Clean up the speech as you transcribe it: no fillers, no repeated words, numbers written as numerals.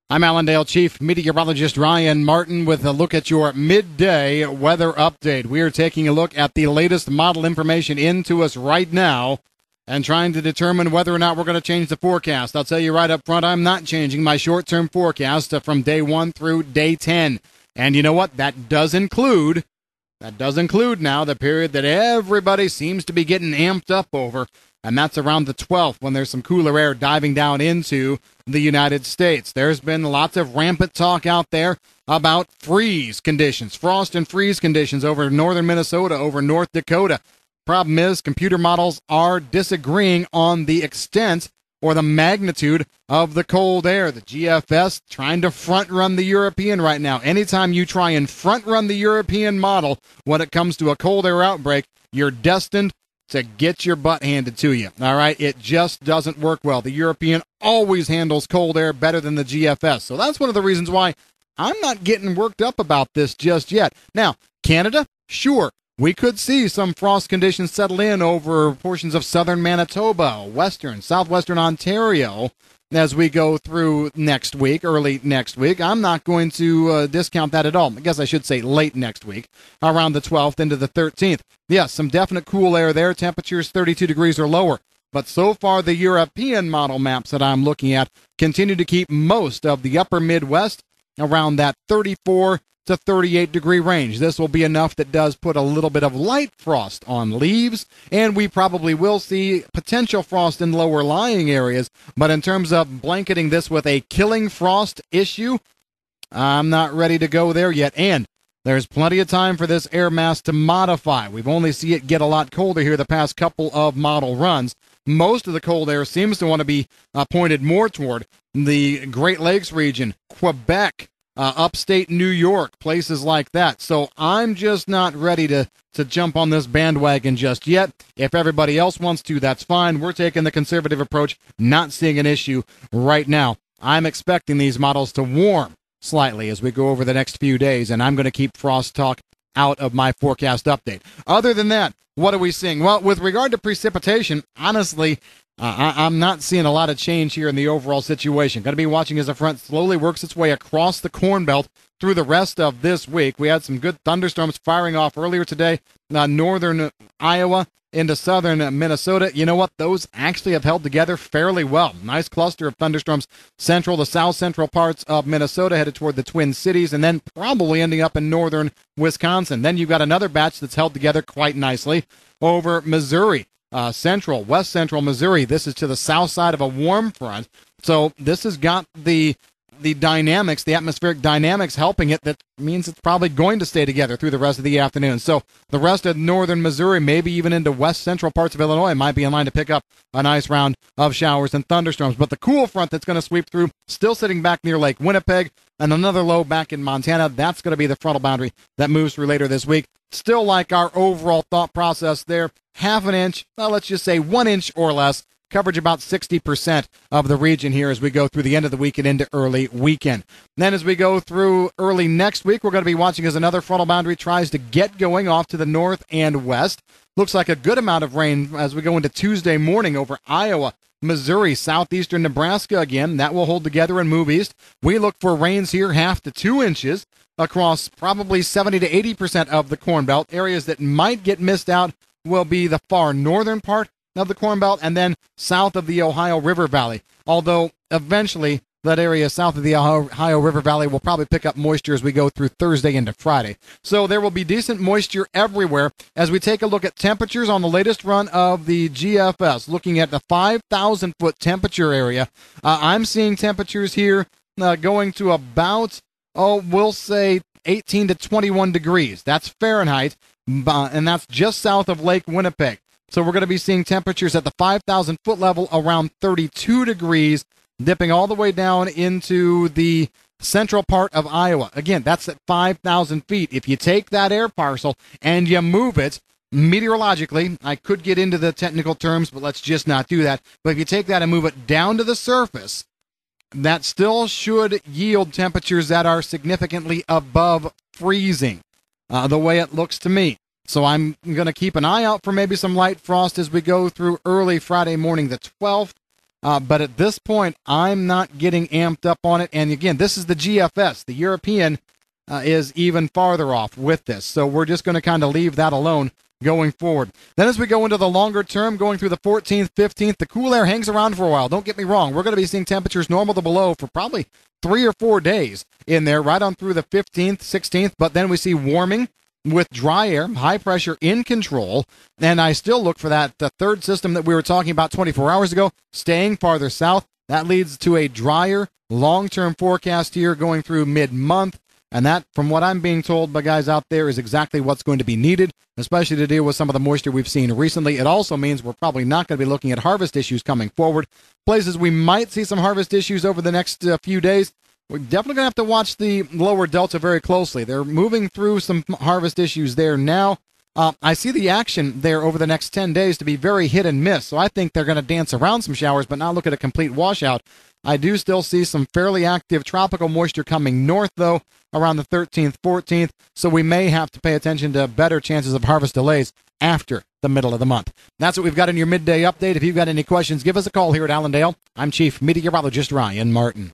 I'm Allendale Chief Meteorologist Ryan Martin with a look at your midday weather update. We are taking a look at the latest model information into us right now and trying to determine whether or not we're going to change the forecast. I'll tell you right up front, I'm not changing my short-term forecast from day 1 through day 10. And you know what? That does include now the period that everybody seems to be getting amped up over, and that's around the 12th when there's some cooler air diving down into the United States. There's been lots of rampant talk out there about freeze conditions, frost and freeze conditions over northern Minnesota, over North Dakota. Problem is, computer models are disagreeing on the extent or the magnitude of the cold air. The GFS trying to front-run the European right now. Anytime you try and front-run the European model when it comes to a cold air outbreak, you're destined to get your butt handed to you. All right? It just doesn't work well. The European always handles cold air better than the GFS. So that's one of the reasons why I'm not getting worked up about this just yet. Now, Canada, sure. We could see some frost conditions settle in over portions of southern Manitoba, western, southwestern Ontario as we go through next week, early next week. I'm not going to discount that at all. I guess I should say late next week, around the 12th into the 13th. Yes, some definite cool air there, temperatures 32 degrees or lower. But so far, the European model maps that I'm looking at continue to keep most of the upper Midwest around that 34 to 38 degree range. This will be enough that does put a little bit of light frost on leaves, and we probably will see potential frost in lower lying areas. But in terms of blanketing this with a killing frost issue, I'm not ready to go there yet. And there's plenty of time for this air mass to modify. We've only seen it get a lot colder here the past couple of model runs. Most of the cold air seems to want to be pointed more toward the Great Lakes region, Quebec, upstate New York, places like that. So I'm just not ready to jump on this bandwagon just yet. If everybody else wants to, that's fine. We're taking the conservative approach, not seeing an issue right now. I'm expecting these models to warm slightly as we go over the next few days, and I'm going to keep frost talk out of my forecast update. Other than that, what are we seeing? Well, with regard to precipitation, honestly, I'm not seeing a lot of change here in the overall situation. Going to be watching as the front slowly works its way across the Corn Belt through the rest of this week. We had some good thunderstorms firing off earlier today, northern Iowa into southern Minnesota. You know what? Those actually have held together fairly well. Nice cluster of thunderstorms central to south central parts of Minnesota headed toward the Twin Cities, and then probably ending up in northern Wisconsin. Then you've got another batch that's held together quite nicely over Missouri. West central Missouri. This is to the south side of a warm front. So this has got the dynamics, the atmospheric dynamics helping it. That means it's probably going to stay together through the rest of the afternoon. So the rest of northern Missouri, maybe even into west central parts of Illinois, might be in line to pick up a nice round of showers and thunderstorms. But the cool front that's going to sweep through, still sitting back near Lake Winnipeg, and another low back in Montana. That's going to be the frontal boundary that moves through later this week. Still like our overall thought process there. Half an inch, well, let's just say 1 inch or less. Coverage about 60% of the region here as we go through the end of the week and into early weekend. Then as we go through early next week, we're going to be watching as another frontal boundary tries to get going off to the north and west. Looks like a good amount of rain as we go into Tuesday morning over Iowa, Missouri, southeastern Nebraska again. That will hold together and move east. We look for rains here 1/2 to 2 inches across probably 70 to 80% of the Corn Belt. Areas that might get missed out will be the far northern part of the Corn Belt and then south of the Ohio River Valley. Although eventually that area south of the Ohio River Valley will probably pick up moisture as we go through Thursday into Friday. So there will be decent moisture everywhere as we take a look at temperatures on the latest run of the GFS. Looking at the 5,000-foot temperature area, I'm seeing temperatures here going to about, we'll say 18 to 21 degrees. That's Fahrenheit, and that's just south of Lake Winnipeg. So we're going to be seeing temperatures at the 5,000-foot level around 32 degrees, dipping all the way down into the central part of Iowa. Again, that's at 5,000 feet. If you take that air parcel and you move it, meteorologically, I could get into the technical terms, but let's just not do that. But if you take that and move it down to the surface, that still should yield temperatures that are significantly above freezing, the way it looks to me. So I'm going to keep an eye out for maybe some light frost as we go through early Friday morning the 12th. But at this point, I'm not getting amped up on it. And again, this is the GFS. The European is even farther off with this. So we're just going to kind of leave that alone going forward. Then as we go into the longer term, going through the 14th, 15th, the cool air hangs around for a while. Don't get me wrong. We're going to be seeing temperatures normal to below for probably 3 or 4 days in there, right on through the 15th, 16th. But then we see warming with dry air, high pressure in control. And I still look for that third system that we were talking about 24 hours ago, staying farther south. That leads to a drier long-term forecast here going through mid-month. And that, from what I'm being told by guys out there, is exactly what's going to be needed, especially to deal with some of the moisture we've seen recently. It also means we're probably not going to be looking at harvest issues coming forward. Places we might see some harvest issues over the next few days, we're definitely going to have to watch the lower delta very closely. They're moving through some harvest issues there now. I see the action there over the next 10 days to be very hit and miss, so I think they're going to dance around some showers but not look at a complete washout. I do still see some fairly active tropical moisture coming north, though, around the 13th, 14th, so we may have to pay attention to better chances of harvest delays after the middle of the month. That's what we've got in your midday update. If you've got any questions, give us a call here at Allendale. I'm Chief Meteorologist Ryan Martin.